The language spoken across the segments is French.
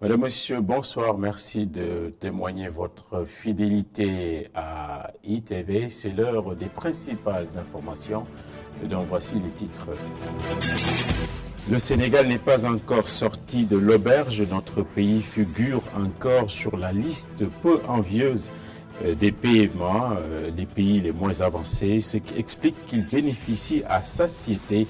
Madame, Monsieur, bonsoir. Merci de témoigner votre fidélité à ITV. C'est l'heure des principales informations, dont voici les titres. Le Sénégal n'est pas encore sorti de l'auberge. Notre pays figure encore sur la liste peu envieuse des PMA, les pays les moins avancés, ce qui explique qu'il bénéficie à satiété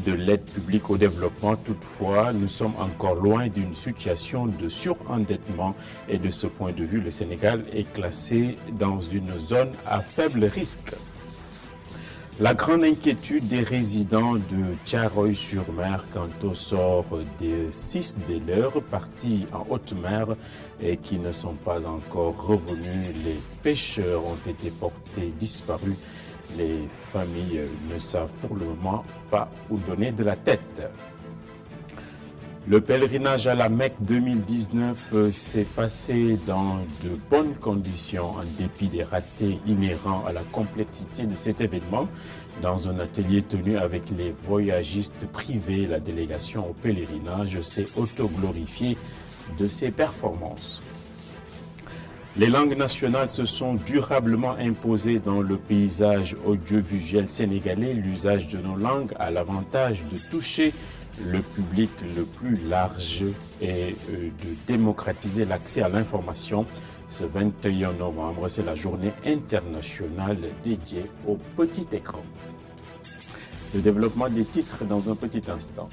de l'aide publique au développement. Toutefois, nous sommes encore loin d'une situation de surendettement et de ce point de vue, le Sénégal est classé dans une zone à faible risque. La grande inquiétude des résidents de Thiaroye-sur-Mer quant au sort des 6 des leurs partis en haute mer et qui ne sont pas encore revenus. Les pêcheurs ont été portés disparus. Les familles ne savent pour le moment pas où donner de la tête. Le pèlerinage à la Mecque 2019 s'est passé dans de bonnes conditions en dépit des ratés inhérents à la complexité de cet événement. Dans un atelier tenu avec les voyagistes privés, la délégation au pèlerinage s'est autoglorifiée de ses performances. Les langues nationales se sont durablement imposées dans le paysage audiovisuel sénégalais. L'usage de nos langues a l'avantage de toucher le public le plus large et de démocratiser l'accès à l'information. Ce 21 novembre, c'est la journée internationale dédiée au petit écran. Le développement des titres dans un petit instant.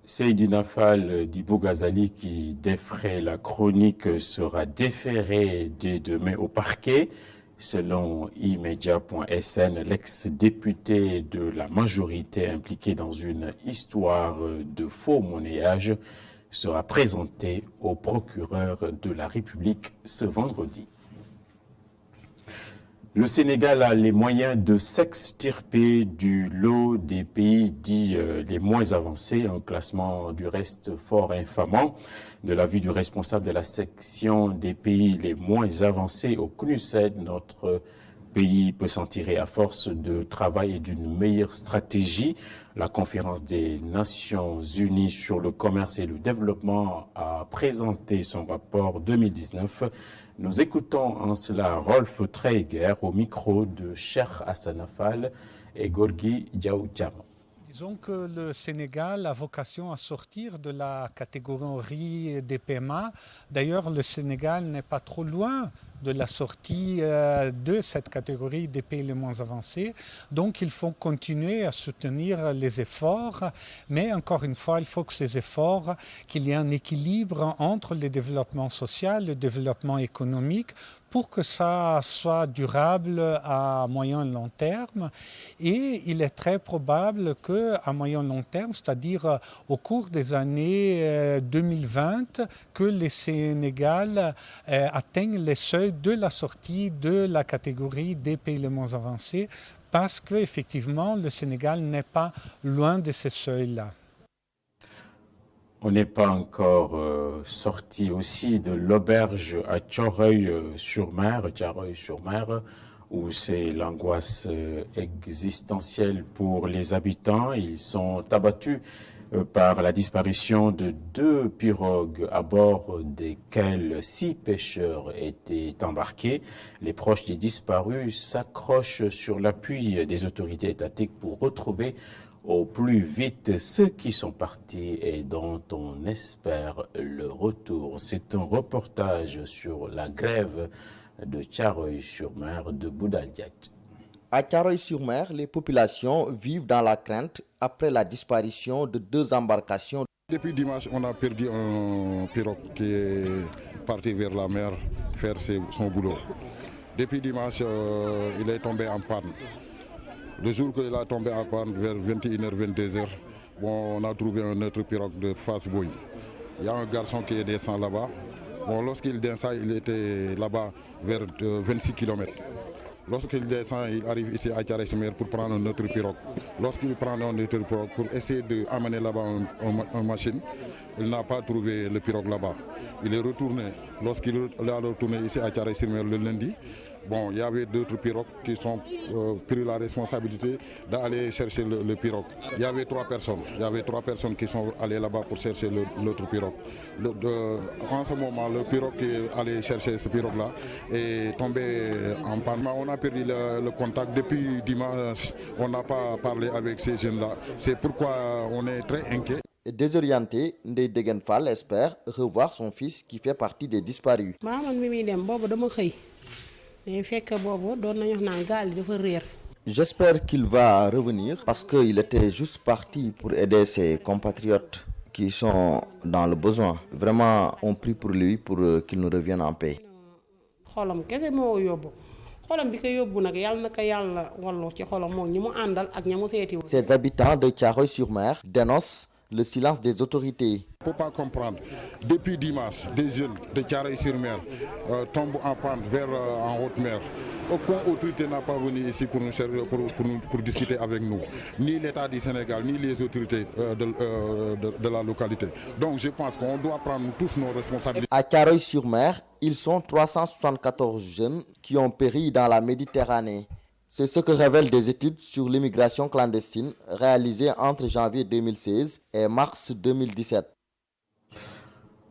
Seydina Fall d'Ibo Ghazali qui défraie la chronique sera déféré dès demain au parquet. Selon imedia.sn, l'ex-député de la majorité impliqué dans une histoire de faux monnayage sera présenté au procureur de la République ce vendredi. Le Sénégal a les moyens de s'extirper du lot des pays dits les moins avancés, un classement du reste fort infamant. De l'avis du responsable de la section des pays les moins avancés au CNUSED, notre pays peut s'en tirer à force de travail et d'une meilleure stratégie. La conférence des Nations Unies sur le commerce et le développement a présenté son rapport 2019. Nous écoutons en cela Rolf Traeger au micro de Cheikh Hassan Fall et Gorgui Diaoucham. Disons que le Sénégal a vocation à sortir de la catégorie des PMA. D'ailleurs, le Sénégal n'est pas trop loin de la sortie de cette catégorie des pays les moins avancés. Donc, il faut continuer à soutenir les efforts. Mais encore une fois, il faut que ces efforts, qu'il y ait un équilibre entre le développement social, le développement économique, pour que ça soit durable à moyen et long terme. Et il est très probable qu'à moyen et long terme, c'est-à-dire au cours des années 2020, que le Sénégal atteigne les seuils de la sortie de la catégorie des pays les moins avancés, parce qu'effectivement, le Sénégal n'est pas loin de ces seuils-là. On n'est pas encore sorti aussi de l'auberge à Thiaroye-sur-Mer, où c'est l'angoisse existentielle pour les habitants. Ils sont abattus par la disparition de 2 pirogues à bord desquelles 6 pêcheurs étaient embarqués. Les proches des disparus s'accrochent sur l'appui des autorités étatiques pour retrouver au plus vite ceux qui sont partis et dont on espère le retour. C'est un reportage sur la grève de Thiaroye-sur-Mer de Boudal Diagne. À Thiaroye-sur-Mer, les populations vivent dans la crainte après la disparition de 2 embarcations. Depuis dimanche, on a perdu un pirogue qui est parti vers la mer faire son boulot. Depuis dimanche, il est tombé en panne. Le jour qu'il a tombé en panne, vers 21h, 22h, on a trouvé un autre pirogue de face bouille. Il y a un garçon qui est descendu là-bas. Lorsqu'il descend, il était là-bas vers 26 km. Lorsqu'il descend, il arrive ici à Thiaroye-sur-Mer pour prendre un autre pirogue. Lorsqu'il prend un autre pirogue pour essayer d'amener là-bas une machine, il n'a pas trouvé le pirogue là-bas. Il est retourné. Lorsqu'il est retourné ici à Thiaroye-sur-Mer le lundi, bon, il y avait d'autres pirogues qui ont pris la responsabilité d'aller chercher le pirogue. Il y avait trois personnes qui sont allées là-bas pour chercher l'autre pirogue. En ce moment, le pirogue qui est allé chercher ce pirogue-là est tombé en panne. On a perdu le contact. Depuis dimanche, on n'a pas parlé avec ces jeunes-là. C'est pourquoi on est très inquiet. Désorienté, Ndeye Degen Fall espère revoir son fils qui fait partie des disparus. J'espère qu'il va revenir parce qu'il était juste parti pour aider ses compatriotes qui sont dans le besoin. Vraiment, on prie pour lui pour qu'il nous revienne en paix. Ces habitants de Thiaroye-sur-Mer dénoncent le silence des autorités. On ne peut pas comprendre. Depuis dimanche, des jeunes de Thiaroye-sur-Mer tombent en panne en haute mer. Aucune autorité n'a pas venu ici pour discuter avec nous. Ni l'État du Sénégal, ni les autorités de la localité. Donc je pense qu'on doit prendre tous nos responsabilités. À Thiaroye-sur-Mer, ils sont 374 jeunes qui ont péri dans la Méditerranée. C'est ce que révèlent des études sur l'immigration clandestine réalisées entre janvier 2016 et mars 2017.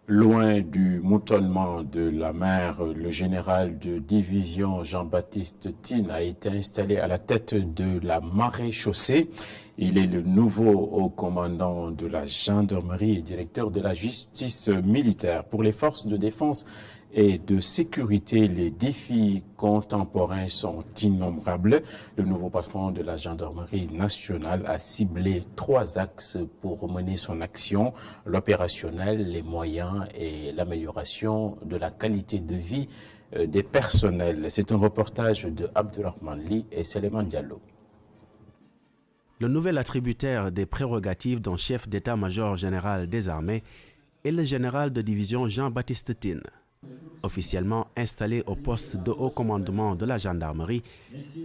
Loin du moutonnement de la mer, le général de division Jean-Baptiste Tine a été installé à la tête de la maréchaussée. Il est le nouveau commandant de la gendarmerie et directeur de la justice militaire. Pour les forces de défense et de sécurité, les défis contemporains sont innombrables. Le nouveau patron de la gendarmerie nationale a ciblé 3 axes pour mener son action: l'opérationnel, les moyens et l'amélioration de la qualité de vie des personnels. C'est un reportage de Abdurrahman Li et Seleman Diallo. Le nouvel attributaire des prérogatives d'un chef d'état-major général des armées est le général de division Jean-Baptiste Tine. Officiellement installé au poste de haut commandement de la gendarmerie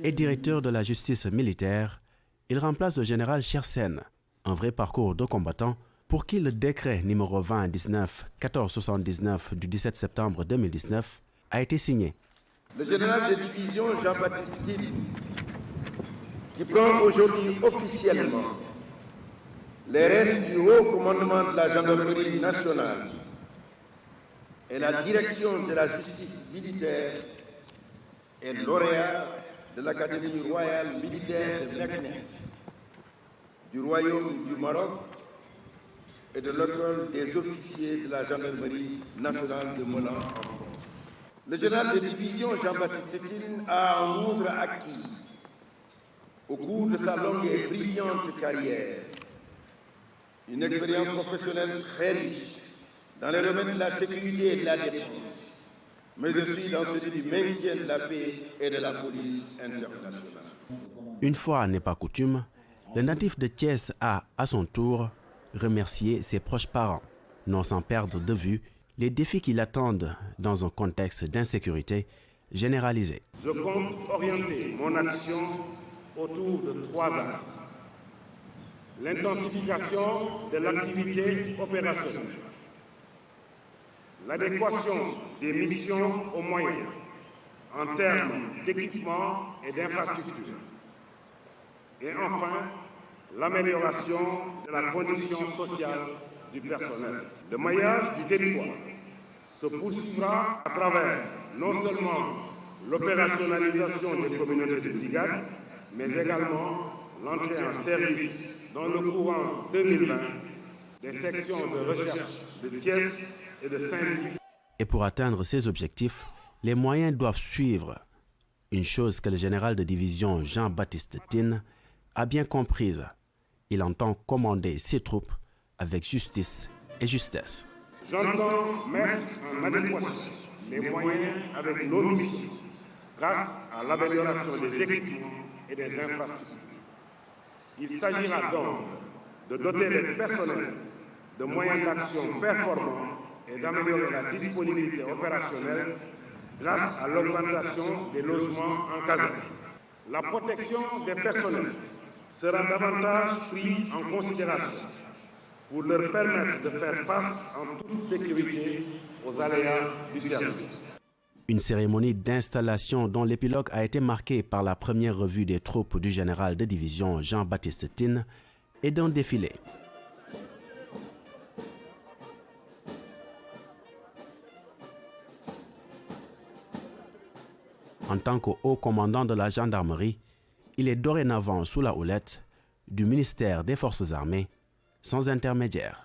et directeur de la justice militaire, il remplace le général Chersen, un vrai parcours de combattant pour qui le décret numéro 20-19-1479 du 17 septembre 2019 a été signé. Le général de division Jean-Baptiste Tine, qui prend aujourd'hui officiellement les rênes du haut commandement de la gendarmerie nationale et la direction de la justice militaire, est lauréat de l'Académie royale militaire de Meknès, du Royaume du Maroc et de l'école des officiers de la gendarmerie nationale de Moulins en France. Le général de division Jean-Baptiste Tine a en outre acquis, au cours de sa longue et brillante carrière, une expérience professionnelle très riche dans les domaines de la sécurité et de la défense, mais aussi dans celui du maintien de la paix et de la police internationale. Une fois n'est pas coutume, le natif de Thiès a, à son tour, remercié ses proches parents, non sans perdre de vue les défis qui l'attendent dans un contexte d'insécurité généralisée. Je compte orienter mon action autour de 3 axes. L'intensification de l'activité opérationnelle, l'adéquation des missions aux moyens en termes d'équipement et d'infrastructures, et enfin l'amélioration de la condition sociale du personnel. Le maillage du territoire se poursuivra à travers non seulement l'opérationnalisation des communautés de brigades, mais également l'entrée en service dans le courant 2020 des sections de recherche de Thiès et de Saint-Louis. Et pour atteindre ces objectifs, les moyens doivent suivre. Une chose que le général de division Jean-Baptiste Tine a bien comprise. Il entend commander ses troupes avec justice et justesse. J'entends mettre en adéquation les moyens avec nos missions grâce à l'amélioration des équipements et des infrastructures. Il s'agira donc de doter les personnels de moyens d'action performants et d'améliorer la disponibilité opérationnelle grâce à l'augmentation des logements en caserne. La protection des personnels sera davantage prise en considération pour leur permettre de faire face en toute sécurité aux aléas du service. Une cérémonie d'installation dont l'épilogue a été marqué par la première revue des troupes du général de division Jean-Baptiste Tine et d'un défilé. En tant que haut commandant de la gendarmerie, il est dorénavant sous la houlette du ministère des Forces armées, sans intermédiaire.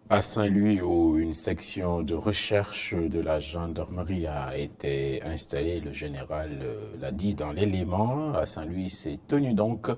À Saint-Louis, où une section de recherche de la gendarmerie a été installée, le général l'a dit dans l'élément. À Saint-Louis s'est tenue donc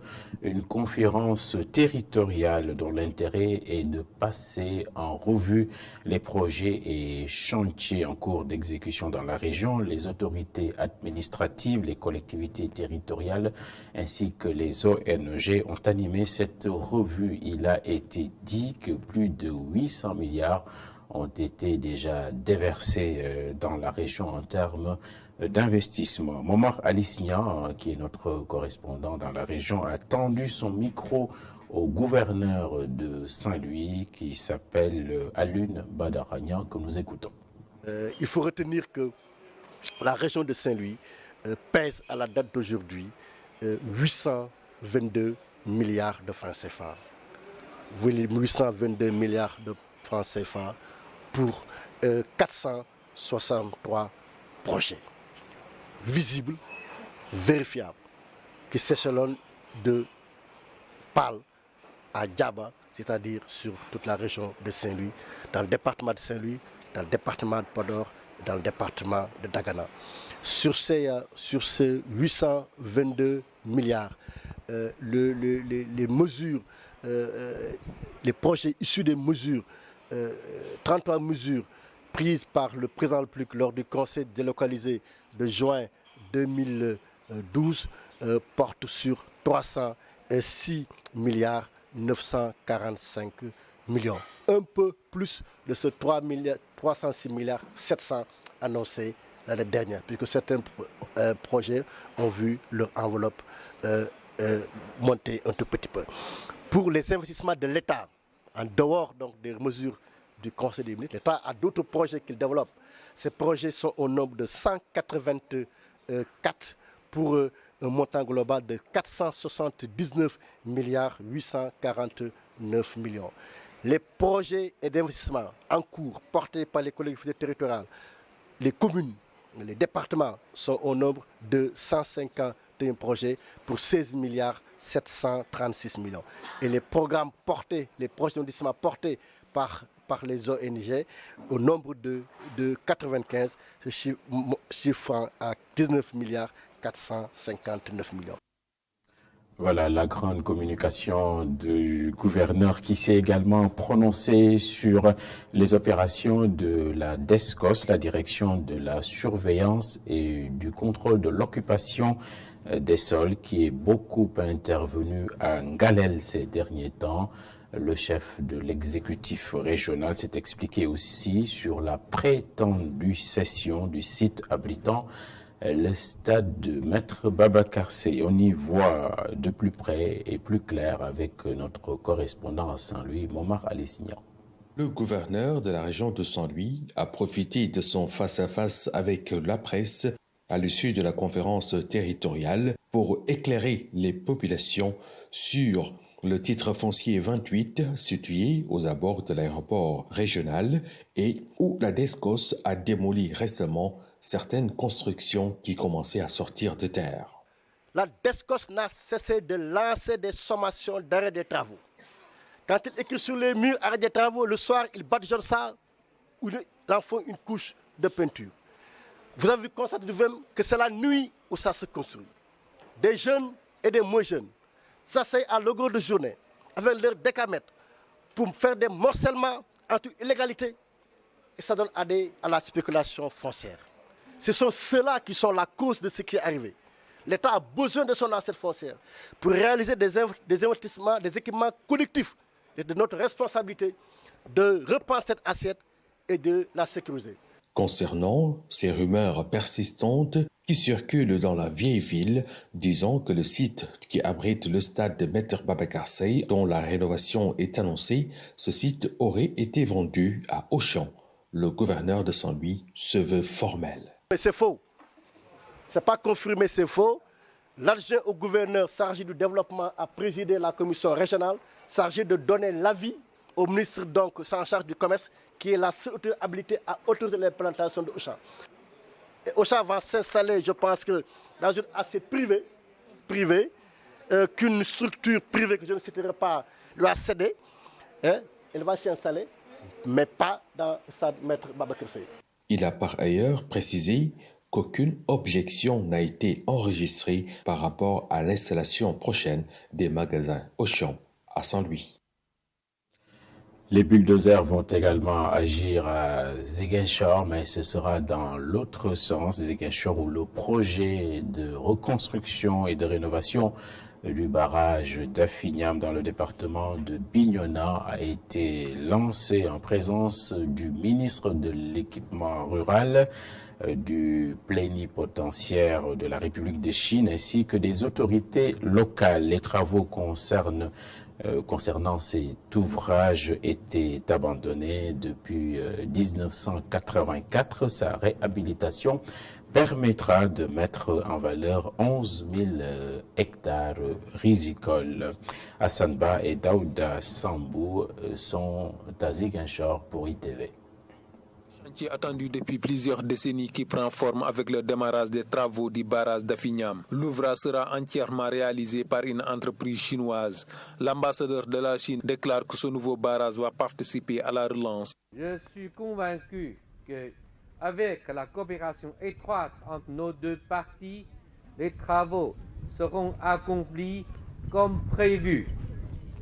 une conférence territoriale dont l'intérêt est de passer en revue les projets et chantiers en cours d'exécution dans la région. Les autorités administratives, les collectivités territoriales ainsi que les ONG ont animé cette revue. Il a été dit que plus de 800 milliards ont été déjà déversés dans la région en termes d'investissement. Momar Alisnia, qui est notre correspondant dans la région, a tendu son micro au gouverneur de Saint-Louis qui s'appelle Alun Badaragna, que nous écoutons. Il faut retenir que la région de Saint-Louis pèse à la date d'aujourd'hui 822 milliards de francs CFA. Vous voyez, 822 milliards de francs CFA pour 463 projets visibles, vérifiables, qui s'échelonnent de Pal à Diaba, c'est-à-dire sur toute la région de Saint-Louis, dans le département de Saint-Louis, dans le département de Podor, dans le département de Dagana. Sur ces 822 milliards, les mesures, les projets issus des mesures, 33 mesures prises par le président de la République lors du conseil délocalisé de juin 2012 portent sur 306 milliards 945 millions. Un peu plus de ce 306 milliards 700 annoncés l'année dernière, puisque certains projets ont vu leur enveloppe monter un tout petit peu. Pour les investissements de l'État, en dehors donc des mesures du Conseil des ministres, l'État a d'autres projets qu'il développe. Ces projets sont au nombre de 184 pour un montant global de 479 milliards 849 millions. Les projets d'investissement en cours portés par les collectivités territoriales, les communes, les départements sont au nombre de 151 projets pour 16 milliards 736 millions. Et les programmes portés, les projets d'investissement portés par les ONG au nombre de 95, se chiffrant à 19 milliards 459 millions. Voilà la grande communication du gouverneur qui s'est également prononcé sur les opérations de la DESCOS, la direction de la surveillance et du contrôle de l'occupation des sols, qui est beaucoup intervenu à Ngalel ces derniers temps. Le chef de l'exécutif régional s'est expliqué aussi sur la prétendue cession du site abritant le stade de Maître Babacar Seye. On y voit de plus près et plus clair avec notre correspondant à Saint-Louis, Momar Alisnia. Le gouverneur de la région de Saint-Louis a profité de son face-à-face avec la presse à l'issue de la conférence territoriale pour éclairer les populations sur le titre foncier 28 situé aux abords de l'aéroport régional et où la DESCOS a démoli récemment certaines constructions qui commençaient à sortir de terre. La DESCOS n'a cessé de lancer des sommations d'arrêt des travaux. Quand il écrit sur les murs arrêt des travaux, le soir, il badigeonne ça ou il en font une couche de peinture. Vous avez constaté de vous-même que c'est la nuit où ça se construit. Des jeunes et des moins jeunes s'asseyent à longueur de journée avec leur décamètre pour faire des morcellements entre illégalité et ça donne à la spéculation foncière. Ce sont ceux-là qui sont la cause de ce qui est arrivé. L'État a besoin de son assiette foncière pour réaliser des investissements, des équipements collectifs. Et de notre responsabilité de repenser cette assiette et de la sécuriser. Concernant ces rumeurs persistantes qui circulent dans la vieille ville, disant que le site qui abrite le stade de Maître Babacar Seye, dont la rénovation est annoncée, ce site aurait été vendu à Auchan. Le gouverneur de Saint-Louis se veut formel. Mais c'est faux. Ce n'est pas confirmé, c'est faux. L'adjoint au gouverneur chargé du développement a présidé la commission régionale, chargé de donner l'avis au ministre donc en charge du commerce, qui est la seule habilité à autoriser l'implantation de Auchan. Et Auchan va s'installer, je pense que dans une assiette privée, qu'une structure privée que je ne citerai pas lui a cédé. Elle va s'y installer, mais pas dans le stade Maître Babacar Seye. Il a par ailleurs précisé qu'aucune objection n'a été enregistrée par rapport à l'installation prochaine des magasins Auchan à Saint-Louis. Les bulldozers vont également agir à Ziguinchor, mais ce sera dans l'autre sens, Ziguinchor, où le projet de reconstruction et de rénovation du barrage d'Afignam dans le département de Bignona a été lancé en présence du ministre de l'équipement rural, du plénipotentiaire de la République de Chine ainsi que des autorités locales. Les travaux concernant cet ouvrage étaient abandonnés depuis 1984. Sa réhabilitation permettra de mettre en valeur 11 000 hectares rizicoles. Hassan Ba et Daouda Sambou sont à Ziguinchor pour ITV. Chantier attendu depuis plusieurs décennies qui prend forme avec le démarrage des travaux du barrage d'Afignam. L'ouvrage sera entièrement réalisé par une entreprise chinoise. L'ambassadeur de la Chine déclare que ce nouveau barrage va participer à la relance. Je suis convaincu qu'avec la coopération étroite entre nos deux parties, les travaux seront accomplis comme prévu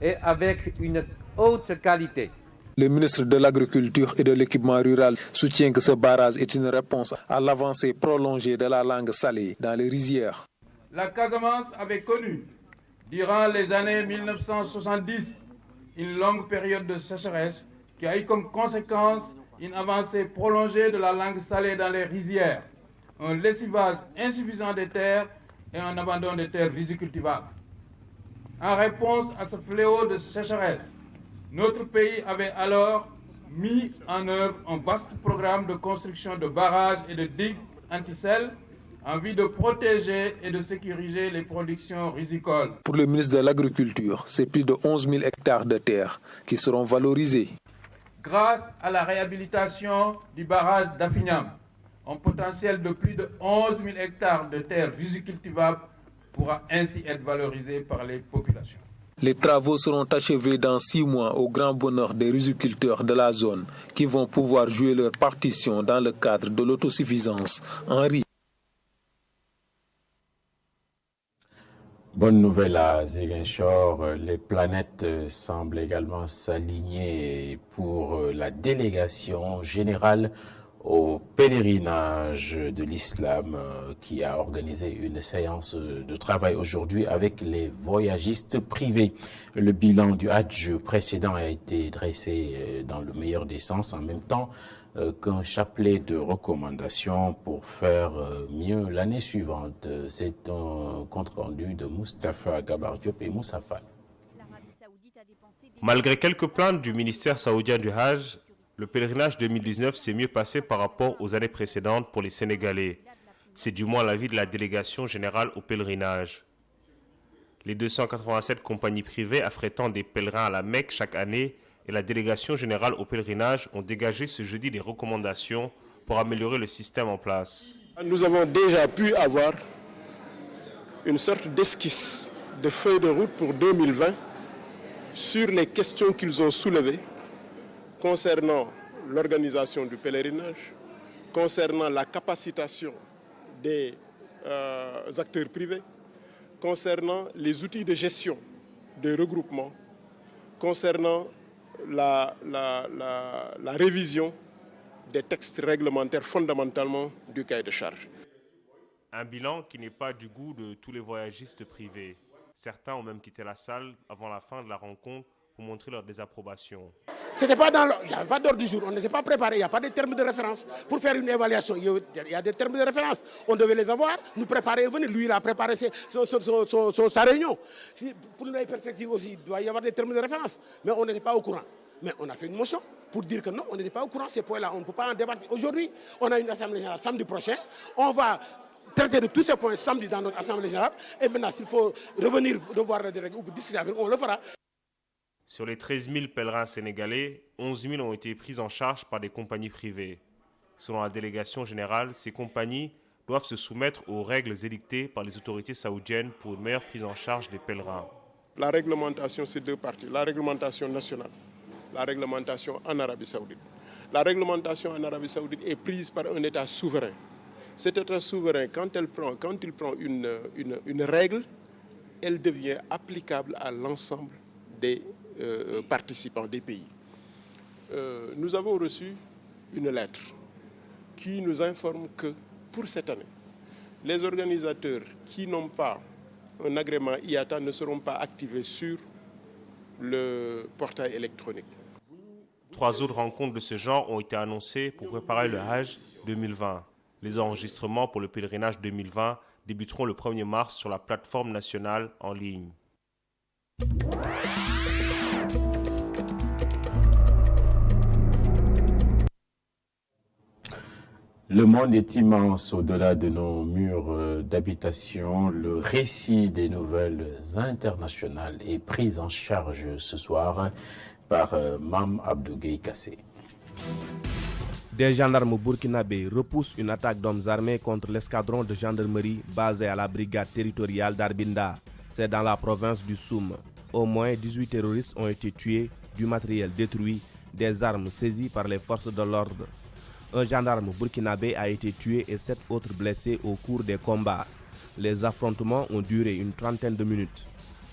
et avec une haute qualité. Le ministre de l'Agriculture et de l'Équipement rural soutient que ce barrage est une réponse à l'avancée prolongée de la langue salée dans les rizières. La Casamance avait connu, durant les années 1970, une longue période de sécheresse qui a eu comme conséquence une avancée prolongée de la langue salée dans les rizières, un lessivage insuffisant des terres et un abandon des terres rizicultivables. En réponse à ce fléau de sécheresse, notre pays avait alors mis en œuvre un vaste programme de construction de barrages et de digues anti-sel en vue de protéger et de sécuriser les productions rizicoles. Pour le ministre de l'Agriculture, c'est plus de 11 000 hectares de terres qui seront valorisés. Grâce à la réhabilitation du barrage d'Afignam, un potentiel de plus de 11 000 hectares de terres rizicultivables pourra ainsi être valorisé par les populations. Les travaux seront achevés dans 6 mois au grand bonheur des riziculteurs de la zone qui vont pouvoir jouer leur partition dans le cadre de l'autosuffisance en riz. Bonne nouvelle à Ziguinchor, les planètes semblent également s'aligner pour la délégation générale au pèlerinage de l'islam qui a organisé une séance de travail aujourd'hui avec les voyagistes privés. Le bilan du Hajj précédent a été dressé dans le meilleur des sens, en même temps qu'un chapelet de recommandations pour faire mieux l'année suivante. C'est un compte-rendu de Moustapha Gabardiop et Moussa Fall. Malgré quelques plaintes du ministère saoudien du Hajj, le pèlerinage 2019 s'est mieux passé par rapport aux années précédentes pour les Sénégalais. C'est du moins l'avis de la délégation générale au pèlerinage. Les 287 compagnies privées affrétant des pèlerins à la Mecque chaque année et la délégation générale au pèlerinage ont dégagé ce jeudi des recommandations pour améliorer le système en place. Nous avons déjà pu avoir une sorte d'esquisse de feuille de route pour 2020 sur les questions qu'ils ont soulevées concernant l'organisation du pèlerinage, concernant la capacitation des acteurs privés, concernant les outils de gestion des regroupements, concernant la révision des textes réglementaires fondamentalement du cahier de charges. Un bilan qui n'est pas du goût de tous les voyagistes privés. Certains ont même quitté la salle avant la fin de la rencontre pour montrer leur désapprobation. Il n'y avait pas d'ordre du jour, on n'était pas préparé, il n'y a pas de termes de référence. Pour faire une évaluation, il y a des termes de référence. On devait les avoir, nous préparer et venir. Lui, il a préparé sa réunion. Pour les perspectives aussi, il doit y avoir des termes de référence. Mais on n'était pas au courant. Mais on a fait une motion pour dire que non, on n'était pas au courant de ces points-là. On ne peut pas en débattre. Aujourd'hui, on a une assemblée générale samedi prochain. On va traiter de tous ces points samedi dans notre assemblée générale. Et maintenant, s'il faut revenir, revoir les règles ou discuter avec eux, on le fera. Sur les 13 000 pèlerins sénégalais, 11 000 ont été pris en charge par des compagnies privées. Selon la délégation générale, ces compagnies doivent se soumettre aux règles édictées par les autorités saoudiennes pour une meilleure prise en charge des pèlerins. La réglementation, c'est deux parties. La réglementation nationale, la réglementation en Arabie Saoudite. La réglementation en Arabie Saoudite est prise par un État souverain. Cet État souverain, quand il prend une règle, elle devient applicable à l'ensemble des participants des pays. Nous avons reçu une lettre qui nous informe que pour cette année, les organisateurs qui n'ont pas un agrément IATA ne seront pas activés sur le portail électronique. 3 autres rencontres de ce genre ont été annoncées pour préparer le Hajj 2020. Les enregistrements pour le pèlerinage 2020 débuteront le 1er mars sur la plateforme nationale en ligne. Le monde est immense au-delà de nos murs d'habitation. Le récit des nouvelles internationales est pris en charge ce soir par Mam Abdougueye Kassé. Des gendarmes burkinabés repoussent une attaque d'hommes armés contre l'escadron de gendarmerie basé à la brigade territoriale d'Arbinda. C'est dans la province du Soum. Au moins 18 terroristes ont été tués, du matériel détruit, des armes saisies par les forces de l'ordre. Un gendarme burkinabé a été tué et 7 autres blessés au cours des combats. Les affrontements ont duré une trentaine de minutes.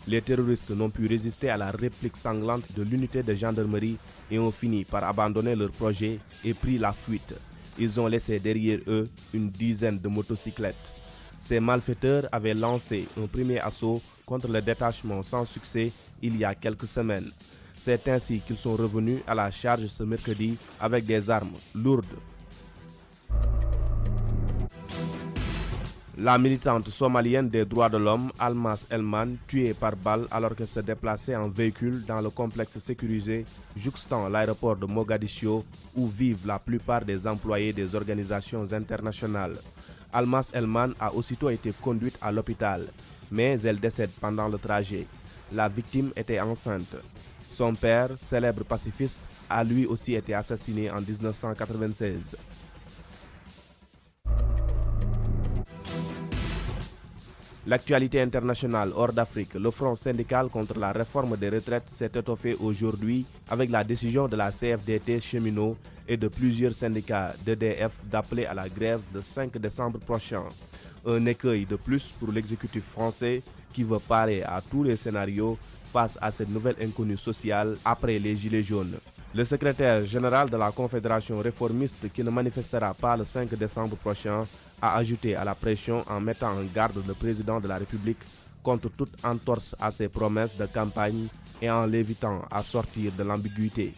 Les terroristes n'ont pu résister à la réplique sanglante de l'unité de gendarmerie et ont fini par abandonner leur projet et pris la fuite. Ils ont laissé derrière eux une dizaine de motocyclettes. Ces malfaiteurs avaient lancé un premier assaut contre le détachement sans succès il y a quelques semaines. C'est ainsi qu'ils sont revenus à la charge ce mercredi avec des armes lourdes. La militante somalienne des droits de l'homme, Almas Elman, tuée par balle alors qu'elle se déplaçait en véhicule dans le complexe sécurisé jouxtant l'aéroport de Mogadiscio où vivent la plupart des employés des organisations internationales. Almas Elman a aussitôt été conduite à l'hôpital, mais elle décède pendant le trajet. La victime était enceinte. Son père, célèbre pacifiste, a lui aussi été assassiné en 1996. L'actualité internationale hors d'Afrique, le front syndical contre la réforme des retraites s'est étoffé aujourd'hui avec la décision de la CFDT cheminots et de plusieurs syndicats d'EDF d'appeler à la grève le 5 décembre prochain. Un écueil de plus pour l'exécutif français qui veut parer à tous les scénarios face à cette nouvelle inconnue sociale après les Gilets jaunes. Le secrétaire général de la Confédération réformiste qui ne manifestera pas le 5 décembre prochain a ajouté à la pression en mettant en garde le président de la République contre toute entorse à ses promesses de campagne et en l'évitant à sortir de l'ambiguïté.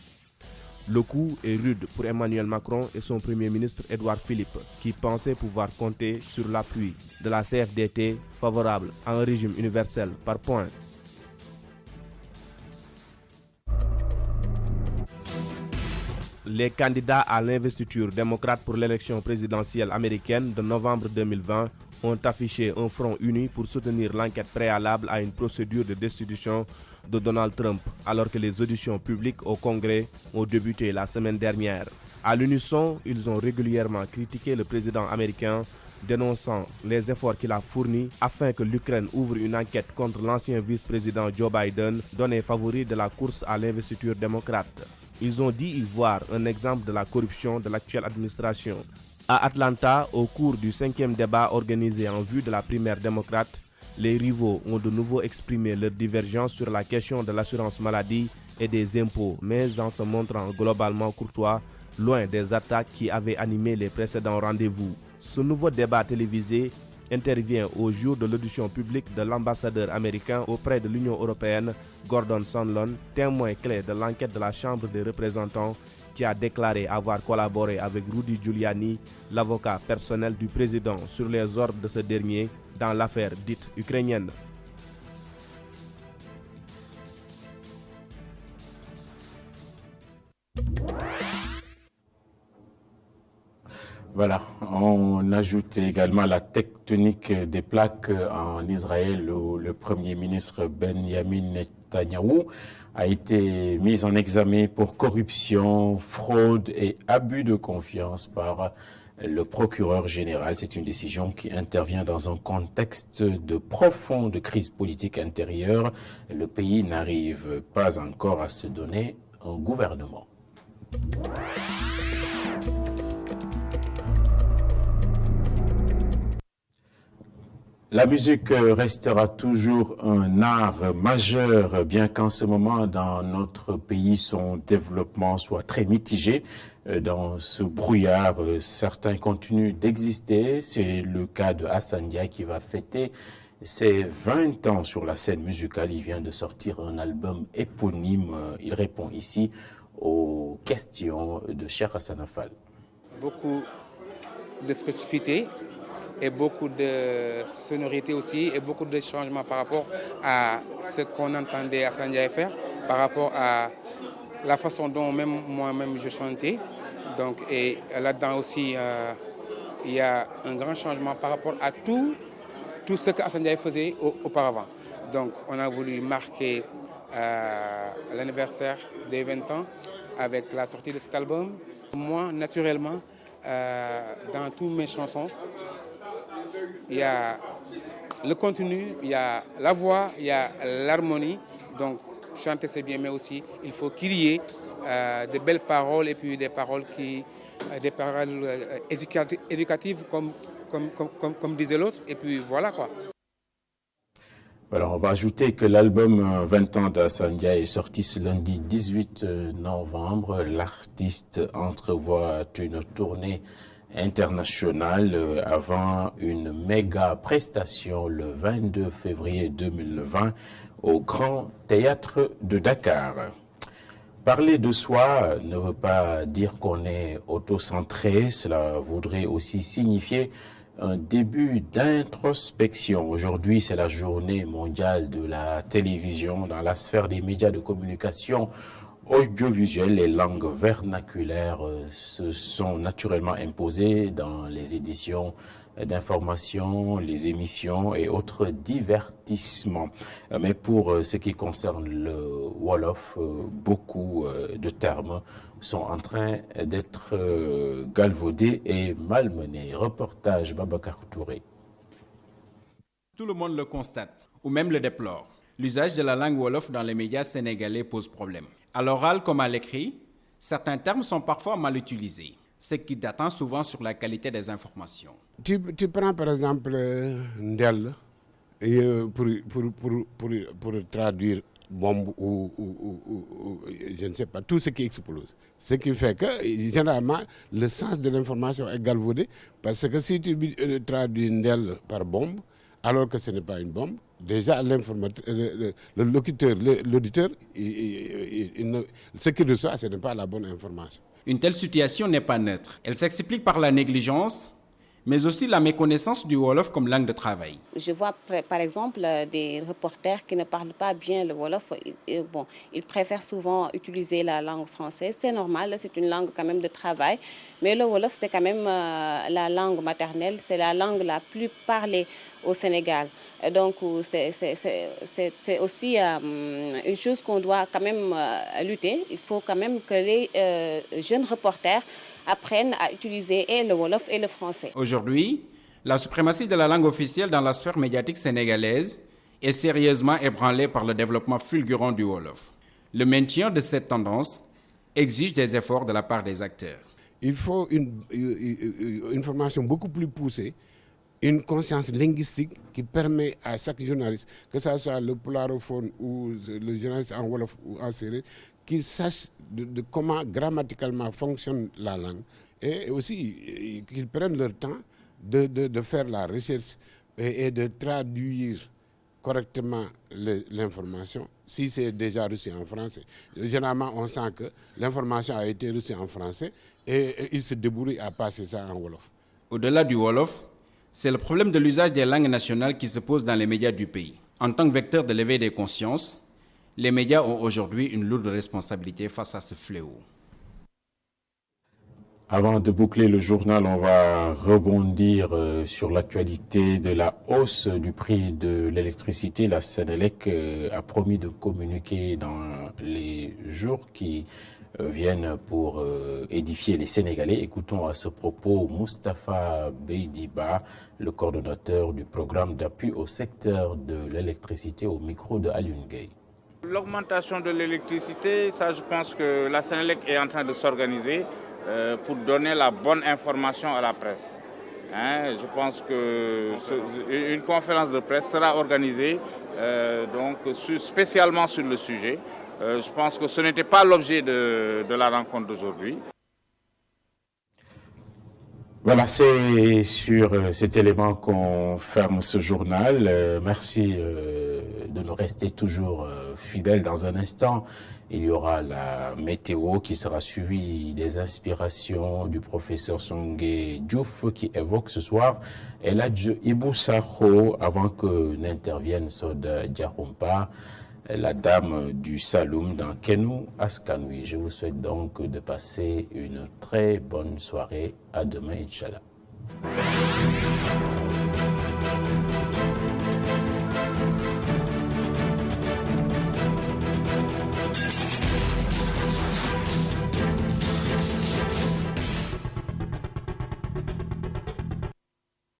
Le coup est rude pour Emmanuel Macron et son premier ministre Édouard Philippe qui pensaient pouvoir compter sur l'appui de la CFDT favorable à un régime universel par points. Les candidats à l'investiture démocrate pour l'élection présidentielle américaine de novembre 2020 ont affiché un front uni pour soutenir l'enquête préalable à une procédure de destitution de Donald Trump, alors que les auditions publiques au Congrès ont débuté la semaine dernière. À l'unisson, ils ont régulièrement critiqué le président américain, dénonçant les efforts qu'il a fournis afin que l'Ukraine ouvre une enquête contre l'ancien vice-président Joe Biden, donné favori de la course à l'investiture démocrate. Ils ont dit y voir un exemple de la corruption de l'actuelle administration. À Atlanta, au cours du 5e débat organisé en vue de la primaire démocrate, les rivaux ont de nouveau exprimé leur divergence sur la question de l'assurance maladie et des impôts, mais en se montrant globalement courtois loin des attaques qui avaient animé les précédents rendez-vous. Ce nouveau débat télévisé intervient au jour de l'audition publique de l'ambassadeur américain auprès de l'Union européenne, Gordon Sondland, témoin clé de l'enquête de la Chambre des représentants qui a déclaré avoir collaboré avec Rudy Giuliani, l'avocat personnel du président, sur les ordres de ce dernier dans l'affaire dite ukrainienne. Voilà, on ajoute également la tectonique des plaques en Israël où le Premier ministre Benjamin Netanyahou a été mis en examen pour corruption, fraude et abus de confiance par le procureur général. C'est une décision qui intervient dans un contexte de profonde crise politique intérieure. Le pays n'arrive pas encore à se donner un gouvernement. La musique restera toujours un art majeur, bien qu'en ce moment, dans notre pays, son développement soit très mitigé. Dans ce brouillard, certains continuent d'exister. C'est le cas de Hassan Diaye qui va fêter ses 20 ans sur la scène musicale. Il vient de sortir un album éponyme. Il répond ici aux questions de Cheikh Hassan Affal. Beaucoup de spécificités et beaucoup de sonorités aussi et beaucoup de changements par rapport à ce qu'on entendait Hassan Diaye faire, par rapport à la façon dont même moi-même je chantais. Donc, et là-dedans aussi, il y a un grand changement par rapport à tout ce que Hassan Diaye faisait auparavant. Donc on a voulu marquer l'anniversaire des 20 ans avec la sortie de cet album. Moi, naturellement, dans toutes mes chansons, il y a le contenu, il y a la voix, il y a l'harmonie. Donc chanter c'est bien, mais aussi il faut qu'il y ait de belles paroles et puis des paroles éducatives comme disait l'autre. Et puis voilà quoi. Alors on va ajouter que l'album 20 ans d'Hassan Diaye est sorti ce lundi 18 novembre. L'artiste entrevoit une tournée internationale avant une méga prestation le 22 février 2020 au Grand Théâtre de Dakar. Parler de soi ne veut pas dire qu'on est autocentré, cela voudrait aussi signifier un début d'introspection. Aujourd'hui, c'est la journée mondiale de la télévision. Dans la sphère des médias de communication audiovisuelle, les langues vernaculaires se sont naturellement imposées dans les éditions d'information, les émissions et autres divertissements. Mais pour ce qui concerne le Wolof, beaucoup de termes sont en train d'être galvaudés et malmenés. Reportage Babacar Touré. Tout le monde le constate, ou même le déplore. L'usage de la langue Wolof dans les médias sénégalais pose problème. À l'oral comme à l'écrit, certains termes sont parfois mal utilisés, ce qui attend souvent sur la qualité des informations. Tu prends par exemple Ndel pour traduire bombe ou je ne sais pas, tout ce qui explose. Ce qui fait que généralement le sens de l'information est galvaudé parce que si tu traduis Ndel par bombe alors que ce n'est pas une bombe, déjà le locuteur, l'auditeur, ce qu'il reçoit, ce n'est pas la bonne information. Une telle situation n'est pas neutre. Elle s'explique par la négligence, mais aussi la méconnaissance du Wolof comme langue de travail. Je vois par exemple des reporters qui ne parlent pas bien le Wolof. Ils préfèrent souvent utiliser la langue française. C'est normal, c'est une langue quand même de travail. Mais le Wolof, c'est quand même la langue maternelle, c'est la langue la plus parlée au Sénégal. Donc c'est aussi une chose qu'on doit quand même lutter. Il faut quand même que les jeunes reporters apprennent à utiliser et le Wolof et le français. Aujourd'hui, la suprématie de la langue officielle dans la sphère médiatique sénégalaise est sérieusement ébranlée par le développement fulgurant du Wolof. Le maintien de cette tendance exige des efforts de la part des acteurs. Il faut une formation beaucoup plus poussée, une conscience linguistique qui permet à chaque journaliste, que ce soit le pularophone ou le journaliste en Wolof ou en séeréer, qu'ils sachent de comment grammaticalement fonctionne la langue et aussi qu'ils prennent leur temps de faire la recherche et de traduire correctement l'information, si c'est déjà reçu en français. Généralement, on sent que l'information a été reçue en français et ils se débrouillent à passer ça en Wolof. Au-delà du Wolof, c'est le problème de l'usage des langues nationales qui se pose dans les médias du pays. En tant que vecteur de l'éveil des consciences, les médias ont aujourd'hui une lourde responsabilité face à ce fléau. Avant de boucler le journal, on va rebondir sur l'actualité de la hausse du prix de l'électricité. La Sénélec a promis de communiquer dans les jours qui viennent pour édifier les Sénégalais. Écoutons à ce propos Moustapha Beidiba, le coordonnateur du programme d'appui au secteur de l'électricité, au micro de Alioune Gueye. L'augmentation de l'électricité, ça je pense que la Sénélec est en train de s'organiser pour donner la bonne information à la presse. Je pense qu'une conférence de presse sera organisée spécialement sur le sujet. Je pense que ce n'était pas l'objet de la rencontre d'aujourd'hui. Voilà, c'est sur cet élément qu'on ferme ce journal. Merci de nous rester toujours fidèles. Dans un instant, il y aura la météo qui sera suivie des inspirations du professeur Songué Diouf qui évoque ce soir El Hadj Ibou Sakho avant que n'intervienne Soda Diakhoumpa, la dame du Saloum dans Kenou Askanoui. Je vous souhaite donc de passer une très bonne soirée. À demain, Inch'Allah.